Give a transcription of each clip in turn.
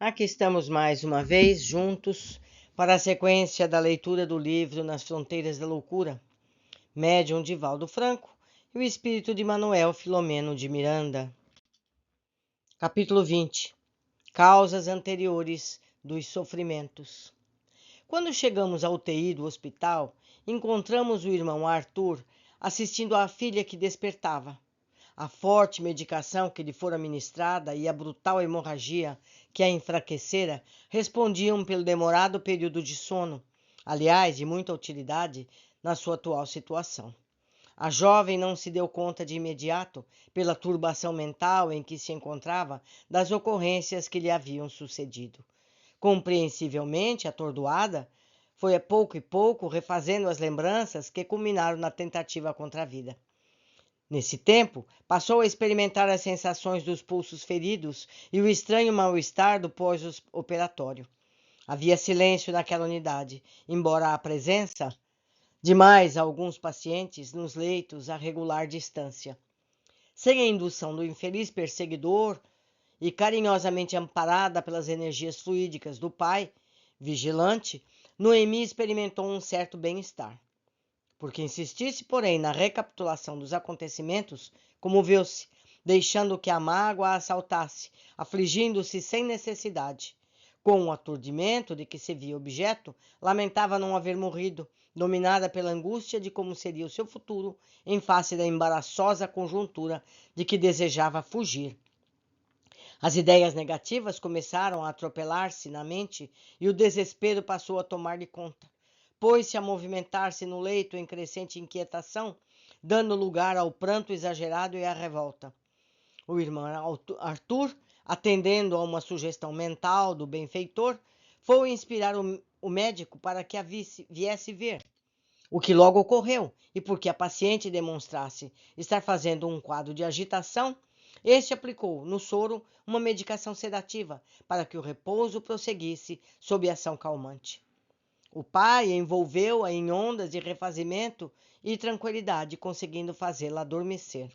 Aqui estamos mais uma vez juntos para a sequência da leitura do livro Nas Fronteiras da Loucura, Médium de Valdo Franco e o Espírito de Manuel Filomeno de Miranda. Capítulo 20. Causas anteriores dos sofrimentos. Quando chegamos à UTI do hospital, encontramos o irmão Arthur assistindo à filha que despertava. A forte medicação que lhe fora ministrada e a brutal hemorragia que a enfraquecera respondiam pelo demorado período de sono, aliás, de muita utilidade na sua atual situação. A jovem não se deu conta de imediato, pela turbação mental em que se encontrava, das ocorrências que lhe haviam sucedido. Compreensivelmente atordoada, foi a pouco e pouco refazendo as lembranças que culminaram na tentativa contra a vida. Nesse tempo, passou a experimentar as sensações dos pulsos feridos e o estranho mal-estar do pós-operatório. Havia silêncio naquela unidade, embora a presença de mais alguns pacientes nos leitos a regular distância. Sem a indução do infeliz perseguidor e carinhosamente amparada pelas energias fluídicas do pai, vigilante, Noemi experimentou um certo bem-estar. Porque insistisse, porém, na recapitulação dos acontecimentos, comoveu-se, deixando que a mágoa a assaltasse, afligindo-se sem necessidade. Com o aturdimento de que se via objeto, lamentava não haver morrido, dominada pela angústia de como seria o seu futuro, em face da embaraçosa conjuntura de que desejava fugir. As ideias negativas começaram a atropelar-se na mente e o desespero passou a tomar-lhe conta. Pôs-se a movimentar-se no leito em crescente inquietação, dando lugar ao pranto exagerado e à revolta. O irmão Arthur, atendendo a uma sugestão mental do benfeitor, foi inspirar o médico para que a viesse ver, o que logo ocorreu, e porque a paciente demonstrasse estar fazendo um quadro de agitação, este aplicou no soro uma medicação sedativa para que o repouso prosseguisse sob ação calmante. O pai envolveu-a em ondas de refazimento e tranquilidade, conseguindo fazê-la adormecer.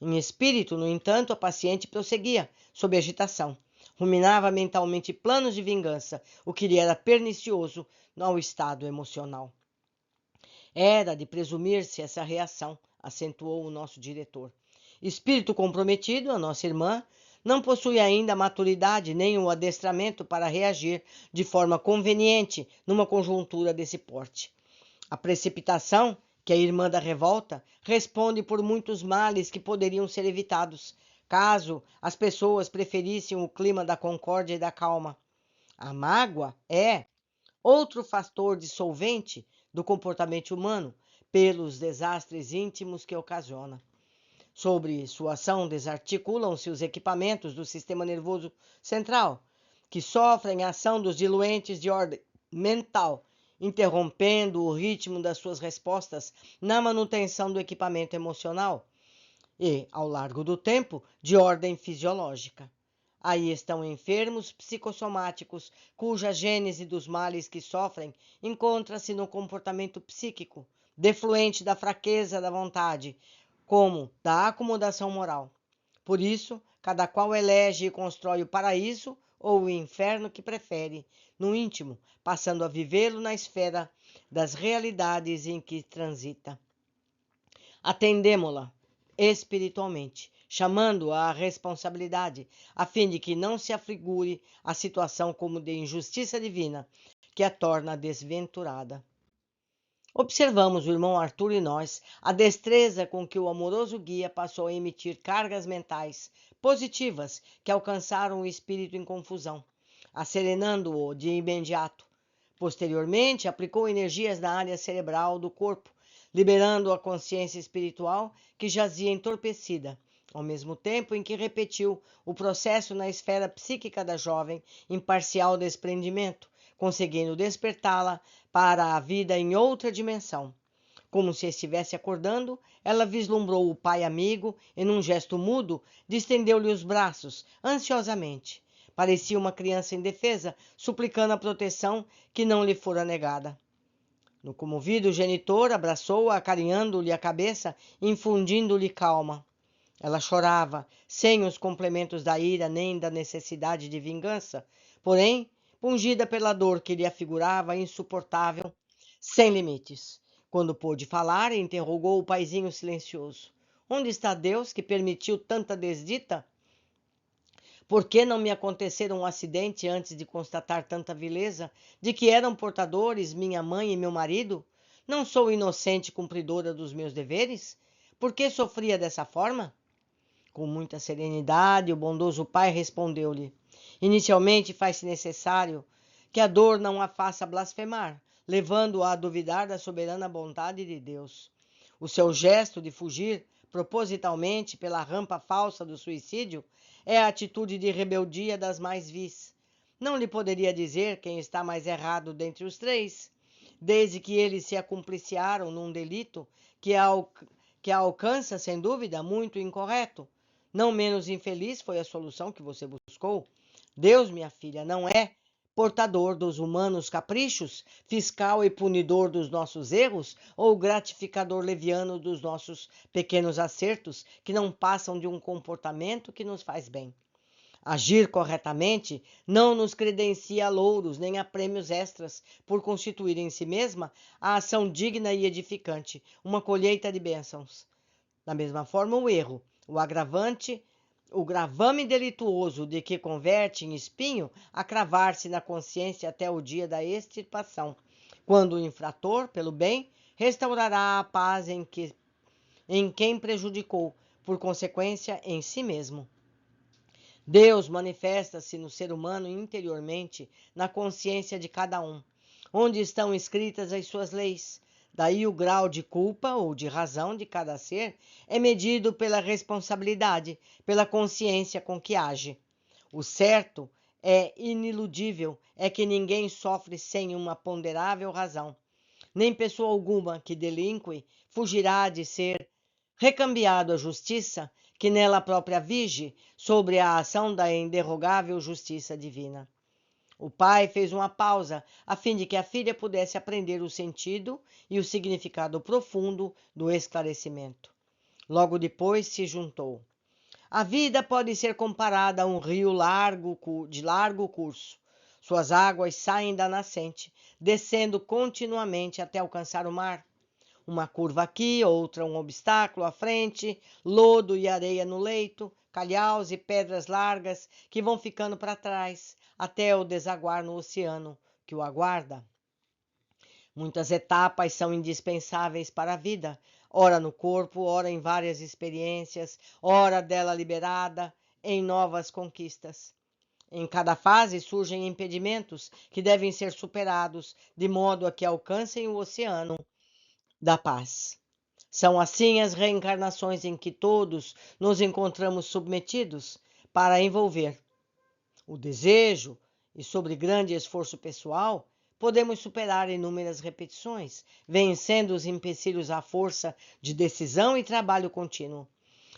Em espírito, no entanto, a paciente prosseguia, sob agitação. Ruminava mentalmente planos de vingança, o que lhe era pernicioso ao estado emocional. Era de presumir-se essa reação, acentuou o nosso diretor. Espírito comprometido, a nossa irmã, não possui ainda a maturidade nem o adestramento para reagir de forma conveniente numa conjuntura desse porte. A precipitação, que a irmã da revolta, responde por muitos males que poderiam ser evitados, caso as pessoas preferissem o clima da concórdia e da calma. A mágoa é outro fator dissolvente do comportamento humano, pelos desastres íntimos que ocasiona. Sobre sua ação desarticulam-se os equipamentos do sistema nervoso central, que sofrem a ação dos diluentes de ordem mental, interrompendo o ritmo das suas respostas na manutenção do equipamento emocional e, ao largo do tempo, de ordem fisiológica. Aí estão enfermos psicossomáticos, cuja gênese dos males que sofrem encontra-se no comportamento psíquico, defluente da fraqueza da vontade, como da acomodação moral. Por isso, cada qual elege e constrói o paraíso ou o inferno que prefere, no íntimo, passando a vivê-lo na esfera das realidades em que transita. Atendemo-la espiritualmente, chamando-a à responsabilidade, a fim de que não se afigure a situação como de injustiça divina, que a torna desventurada. Observamos o irmão Arthur e nós a destreza com que o amoroso guia passou a emitir cargas mentais positivas que alcançaram o espírito em confusão, asserenando-o de imediato. Posteriormente, aplicou energias na área cerebral do corpo, liberando a consciência espiritual que jazia entorpecida, ao mesmo tempo em que repetiu o processo na esfera psíquica da jovem em parcial desprendimento, conseguindo despertá-la para a vida em outra dimensão. Como se estivesse acordando, ela vislumbrou o pai amigo e, num gesto mudo, distendeu-lhe os braços, ansiosamente. Parecia uma criança indefesa, suplicando a proteção que não lhe fora negada. No comovido, o genitor abraçou-a, acarinhando-lhe a cabeça, infundindo-lhe calma. Ela chorava, sem os complementos da ira nem da necessidade de vingança, porém, pungida pela dor que lhe afigurava insuportável, sem limites. Quando pôde falar, interrogou o paizinho silencioso. Onde está Deus que permitiu tanta desdita? Por que não me acontecera um acidente antes de constatar tanta vileza, de que eram portadores minha mãe e meu marido? Não sou inocente cumpridora dos meus deveres? Por que sofria dessa forma? Com muita serenidade, o bondoso pai respondeu-lhe: Inicialmente faz-se necessário que a dor não a faça blasfemar, levando-a a duvidar da soberana bondade de Deus. O seu gesto de fugir propositalmente pela rampa falsa do suicídio é a atitude de rebeldia das mais vis. Não lhe poderia dizer quem está mais errado dentre os três, desde que eles se acumpliciaram num delito que a alcança, sem dúvida, muito incorreto. Não menos infeliz foi a solução que você buscou. Deus, minha filha, não é portador dos humanos caprichos, fiscal e punidor dos nossos erros, ou gratificador leviano dos nossos pequenos acertos, que não passam de um comportamento que nos faz bem. Agir corretamente não nos credencia a louros nem a prêmios extras, por constituir em si mesma a ação digna e edificante, uma colheita de bênçãos. Da mesma forma, o erro, o gravame delituoso de que converte em espinho, a cravar-se na consciência até o dia da extirpação, quando o infrator, pelo bem, restaurará a paz em quem prejudicou, por consequência, em si mesmo. Deus manifesta-se no ser humano interiormente, na consciência de cada um, onde estão escritas as suas leis. Daí o grau de culpa ou de razão de cada ser é medido pela responsabilidade, pela consciência com que age. O certo é iniludível, é que ninguém sofre sem uma ponderável razão. Nem pessoa alguma que delinque fugirá de ser recambiado à justiça, que nela própria vige sobre a ação da inderrogável justiça divina. O pai fez uma pausa, a fim de que a filha pudesse aprender o sentido e o significado profundo do esclarecimento. Logo depois se juntou. A vida pode ser comparada a um rio de largo curso. Suas águas saem da nascente, descendo continuamente até alcançar o mar. Uma curva aqui, outra um obstáculo à frente, lodo e areia no leito, calhaus e pedras largas que vão ficando para trás, até o desaguar no oceano que o aguarda. Muitas etapas são indispensáveis para a vida, ora no corpo, ora em várias experiências, ora dela liberada, em novas conquistas. Em cada fase surgem impedimentos que devem ser superados, de modo a que alcancem o oceano da paz. São assim as reencarnações em que todos nos encontramos submetidos para envolver o desejo e, sobre grande esforço pessoal, podemos superar inúmeras repetições, vencendo os empecilhos à força de decisão e trabalho contínuo.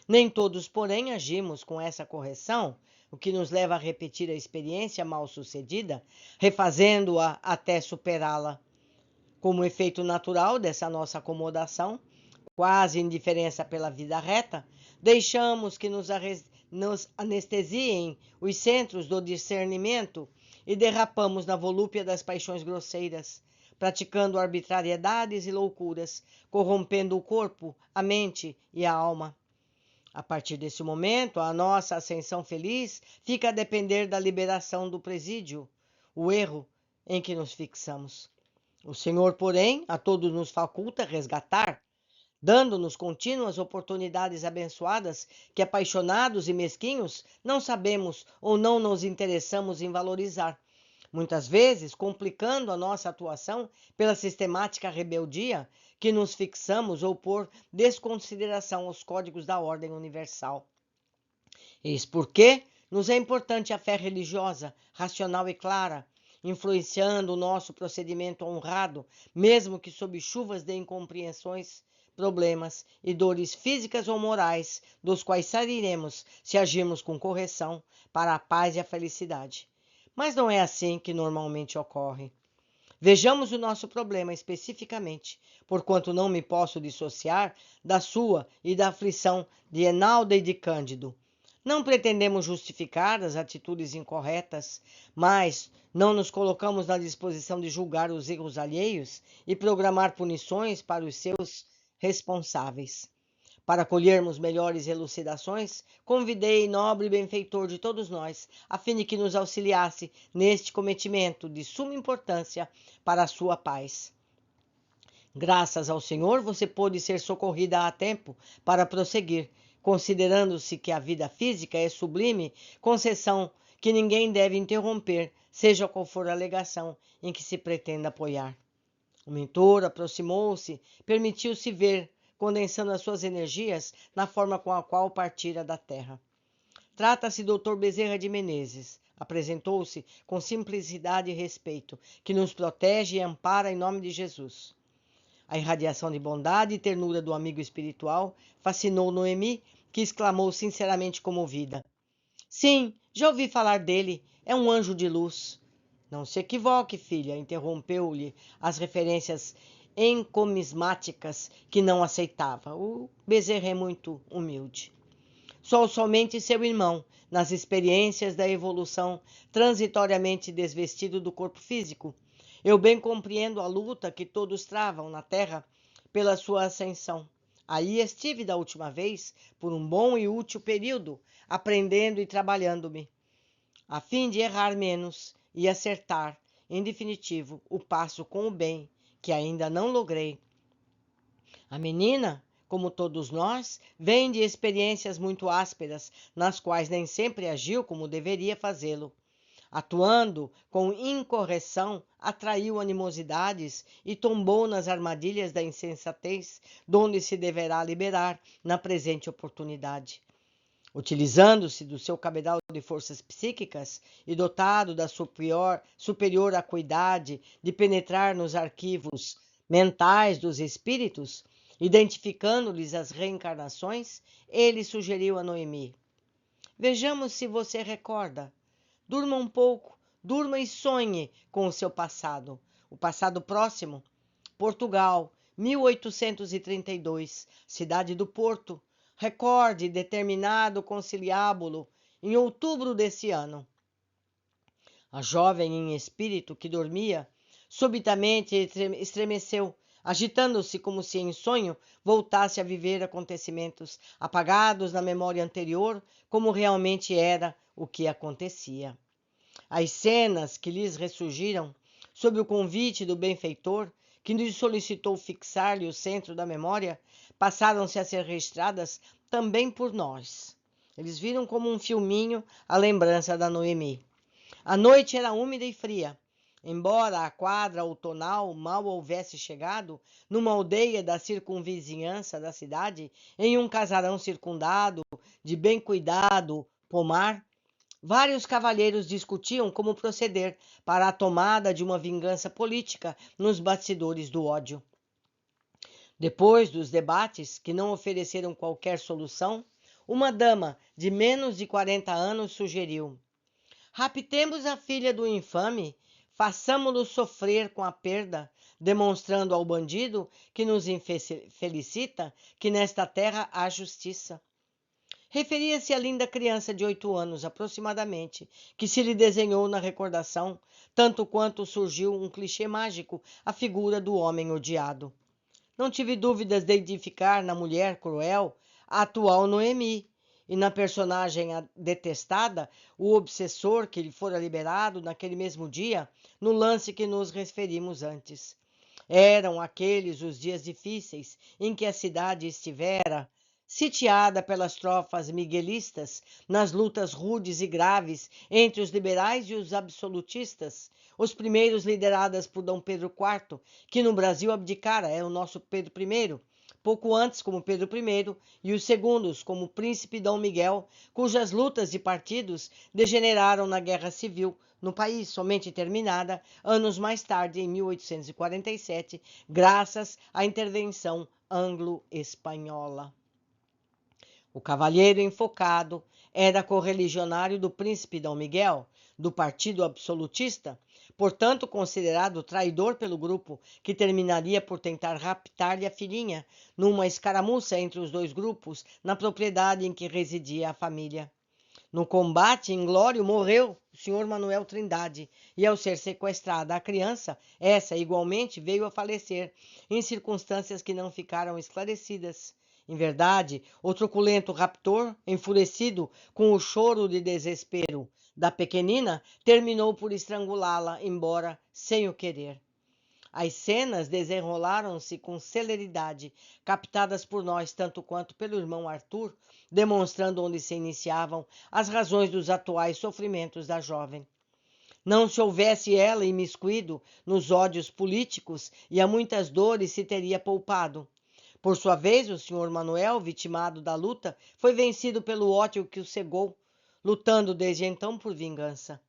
Nem todos, porém, agimos com essa correção, o que nos leva a repetir a experiência mal sucedida, refazendo-a até superá-la. Como efeito natural dessa nossa acomodação, quase indiferença pela vida reta, deixamos que nos anestesiem os centros do discernimento e derrapamos na volúpia das paixões grosseiras, praticando arbitrariedades e loucuras, corrompendo o corpo, a mente e a alma. A partir desse momento, a nossa ascensão feliz fica a depender da liberação do presídio, o erro em que nos fixamos. O Senhor, porém, a todos nos faculta resgatar, dando-nos contínuas oportunidades abençoadas que, apaixonados e mesquinhos, não sabemos ou não nos interessamos em valorizar. Muitas vezes, complicando a nossa atuação pela sistemática rebeldia que nos fixamos ou por desconsideração aos códigos da ordem universal. Eis porque nos é importante a fé religiosa, racional e clara, influenciando o nosso procedimento honrado, mesmo que sob chuvas de incompreensões, problemas e dores físicas ou morais, dos quais sairemos se agirmos com correção para a paz e a felicidade. Mas não é assim que normalmente ocorre. Vejamos o nosso problema especificamente, porquanto não me posso dissociar da sua e da aflição de Enalda e de Cândido. Não pretendemos justificar as atitudes incorretas, mas não nos colocamos na disposição de julgar os erros alheios e programar punições para os seus responsáveis. Para colhermos melhores elucidações, convidei nobre benfeitor de todos nós, a fim de que nos auxiliasse neste cometimento de suma importância para a sua paz. Graças ao Senhor, você pôde ser socorrida a tempo para prosseguir, considerando-se que a vida física é sublime, concessão que ninguém deve interromper, seja qual for a alegação em que se pretenda apoiar. O mentor aproximou-se, permitiu-se ver, condensando as suas energias na forma com a qual partira da terra. Trata-se do Dr. Bezerra de Menezes. Apresentou-se com simplicidade e respeito, que nos protege e ampara em nome de Jesus. A irradiação de bondade e ternura do amigo espiritual fascinou Noemi, que exclamou sinceramente comovida: Sim, já ouvi falar dele. É um anjo de luz. Não se equivoque, filha, interrompeu-lhe as referências encomismáticas que não aceitava. O Bezerra é muito humilde. Sou somente seu irmão, nas experiências da evolução transitoriamente desvestido do corpo físico. Eu bem compreendo a luta que todos travam na Terra pela sua ascensão. Aí estive da última vez, por um bom e útil período, aprendendo e trabalhando-me, a fim de errar menos e acertar, em definitivo, o passo com o bem, que ainda não logrei. A menina, como todos nós, vem de experiências muito ásperas, nas quais nem sempre agiu como deveria fazê-lo. Atuando com incorreção, atraiu animosidades e tombou nas armadilhas da insensatez, donde se deverá liberar na presente oportunidade. Utilizando-se do seu cabedal de forças psíquicas e dotado da superior acuidade de penetrar nos arquivos mentais dos espíritos, identificando-lhes as reencarnações, ele sugeriu a Noemi: Vejamos se você recorda. Durma um pouco, durma e sonhe com o seu passado. O passado próximo. Portugal, 1832, cidade do Porto. Recorde determinado conciliábulo em outubro desse ano. A jovem em espírito que dormia, subitamente estremeceu, agitando-se como se em sonho voltasse a viver acontecimentos apagados na memória anterior, como realmente era o que acontecia. As cenas que lhes ressurgiram, sob o convite do benfeitor, que lhe solicitou fixar-lhe o centro da memória, passaram-se a ser registradas também por nós. Eles viram como um filminho a lembrança da Noemi. A noite era úmida e fria. Embora a quadra outonal mal houvesse chegado, numa aldeia da circunvizinhança da cidade, em um casarão circundado de bem cuidado pomar, vários cavalheiros discutiam como proceder para a tomada de uma vingança política nos bastidores do ódio. Depois dos debates, que não ofereceram qualquer solução, uma dama de menos de 40 anos sugeriu: Raptemos a filha do infame, façamo-lo sofrer com a perda, demonstrando ao bandido que nos felicita que nesta terra há justiça. Referia-se à linda criança de 8 anos, aproximadamente, que se lhe desenhou na recordação, tanto quanto surgiu um clichê mágico, a figura do homem odiado. Não tive dúvidas de identificar na mulher cruel a atual Noemi, e na personagem detestada, o obsessor que lhe fora liberado naquele mesmo dia, no lance que nos referimos antes. Eram aqueles os dias difíceis em que a cidade estivera sitiada pelas tropas miguelistas, nas lutas rudes e graves entre os liberais e os absolutistas, os primeiros lideradas por Dom Pedro IV, que no Brasil abdicara, é o nosso Pedro I, pouco antes como Pedro I, e os segundos como Príncipe Dom Miguel, cujas lutas de partidos degeneraram na Guerra Civil no país, somente terminada anos mais tarde, em 1847, graças à intervenção anglo-espanhola. O cavalheiro enfocado era correligionário do príncipe Dom Miguel, do partido absolutista, portanto considerado traidor pelo grupo, que terminaria por tentar raptar-lhe a filhinha, numa escaramuça entre os dois grupos, na propriedade em que residia a família. No combate inglório morreu o Sr. Manuel Trindade, e ao ser sequestrada a criança, essa igualmente veio a falecer, em circunstâncias que não ficaram esclarecidas. Em verdade, o truculento raptor, enfurecido com o choro de desespero da pequenina, terminou por estrangulá-la, embora sem o querer. As cenas desenrolaram-se com celeridade, captadas por nós tanto quanto pelo irmão Arthur, demonstrando onde se iniciavam as razões dos atuais sofrimentos da jovem. Não se houvesse ela imiscuído nos ódios políticos e a muitas dores se teria poupado. Por sua vez, o Sr. Manuel, vitimado da luta, foi vencido pelo ódio que o cegou, lutando desde então por vingança.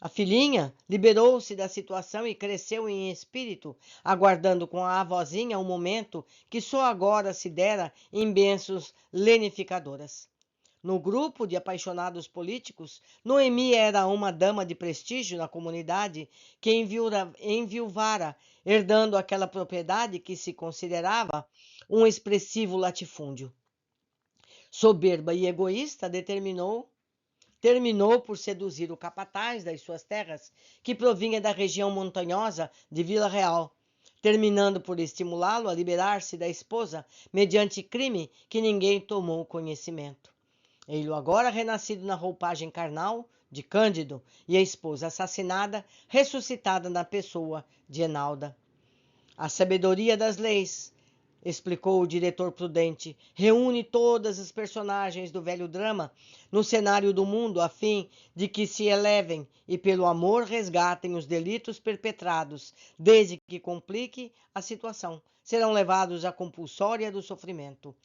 A filhinha liberou-se da situação e cresceu em espírito, aguardando com a avózinha o momento que só agora se dera em bênçãos lenificadoras. No grupo de apaixonados políticos, Noemi era uma dama de prestígio na comunidade que enviuvara, herdando aquela propriedade que se considerava um expressivo latifúndio. Soberba e egoísta, terminou por seduzir o capataz das suas terras, que provinha da região montanhosa de Vila Real, terminando por estimulá-lo a liberar-se da esposa mediante crime que ninguém tomou conhecimento. Ele agora renascido na roupagem carnal de Cândido e a esposa assassinada, ressuscitada na pessoa de Enalda. A sabedoria das leis, explicou o diretor prudente, reúne todas as personagens do velho drama no cenário do mundo a fim de que se elevem e pelo amor resgatem os delitos perpetrados, desde que complique a situação. Serão levados à compulsória do sofrimento,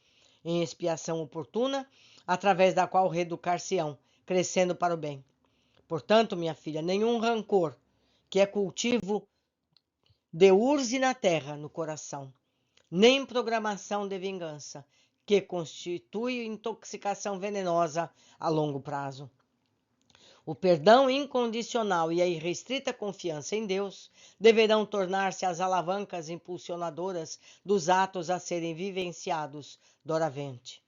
em expiação oportuna, através da qual reeducar-se-ão, crescendo para o bem. Portanto, minha filha, nenhum rancor, que é cultivo de urze na terra, no coração, nem programação de vingança, que constitui intoxicação venenosa a longo prazo. O perdão incondicional e a irrestrita confiança em Deus deverão tornar-se as alavancas impulsionadoras dos atos a serem vivenciados doravante.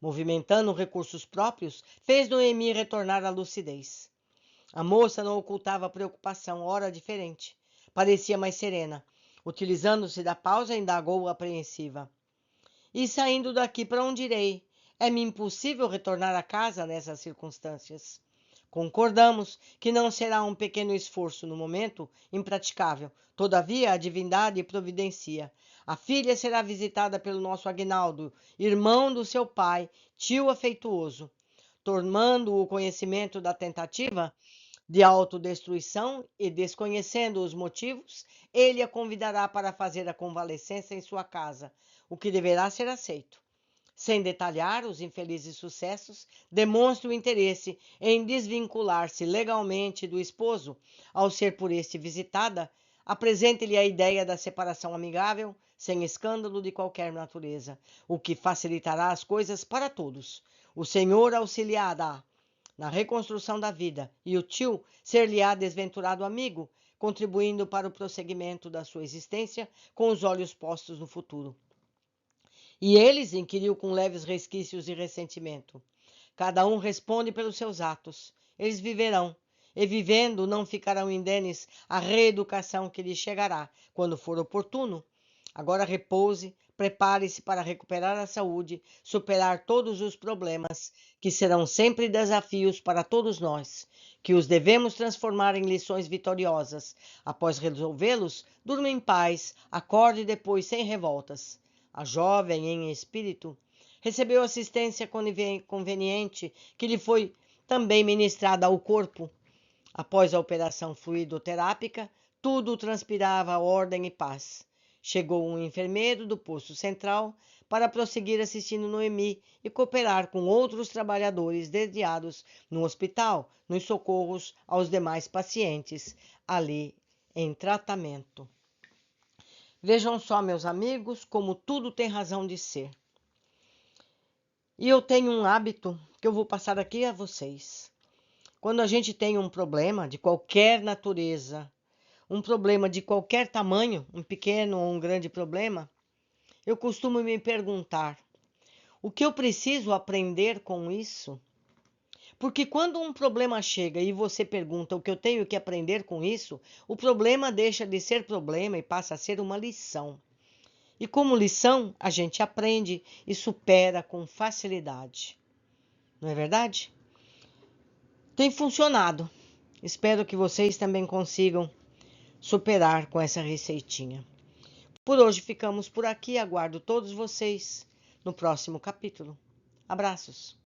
Movimentando recursos próprios, fez Noemi retornar à lucidez. A moça não ocultava preocupação, ora diferente. Parecia mais serena. Utilizando-se da pausa, indagou apreensiva. E saindo daqui, para onde irei? É-me impossível retornar a casa nessas circunstâncias. Concordamos que não será um pequeno esforço no momento, impraticável. Todavia, a divindade providencia. A filha será visitada pelo nosso Aguinaldo, irmão do seu pai, tio afetuoso. Tomando o conhecimento da tentativa de autodestruição e desconhecendo os motivos, ele a convidará para fazer a convalescença em sua casa, o que deverá ser aceito. Sem detalhar os infelizes sucessos, demonstre o interesse em desvincular-se legalmente do esposo. Ao ser por este visitada, apresente-lhe a ideia da separação amigável, sem escândalo de qualquer natureza, o que facilitará as coisas para todos. O Senhor auxiliará na reconstrução da vida, e o tio ser-lhe-á desventurado amigo, contribuindo para o prosseguimento da sua existência com os olhos postos no futuro. E eles? Inquiriu com leves resquícios de ressentimento. Cada um responde pelos seus atos. Eles viverão, e vivendo não ficarão indenes à reeducação que lhes chegará, quando for oportuno. Agora repouse, prepare-se para recuperar a saúde, superar todos os problemas, que serão sempre desafios para todos nós, que os devemos transformar em lições vitoriosas. Após resolvê-los, durma em paz, acorde depois sem revoltas. A jovem, em espírito, recebeu assistência conveniente que lhe foi também ministrada ao corpo. Após a operação fluidoterápica, tudo transpirava ordem e paz. Chegou um enfermeiro do posto central para prosseguir assistindo Noemi e cooperar com outros trabalhadores dedicados no hospital nos socorros aos demais pacientes ali em tratamento. Vejam só, meus amigos, como tudo tem razão de ser. E eu tenho um hábito que eu vou passar aqui a vocês. Quando a gente tem um problema de qualquer natureza, um problema de qualquer tamanho, um pequeno ou um grande problema, eu costumo me perguntar: o que eu preciso aprender com isso? Porque quando um problema chega e você pergunta o que eu tenho que aprender com isso, o problema deixa de ser problema e passa a ser uma lição. E como lição, a gente aprende e supera com facilidade. Não é verdade? Tem funcionado. Espero que vocês também consigam superar com essa receitinha. Por hoje ficamos por aqui. Aguardo todos vocês no próximo capítulo. Abraços!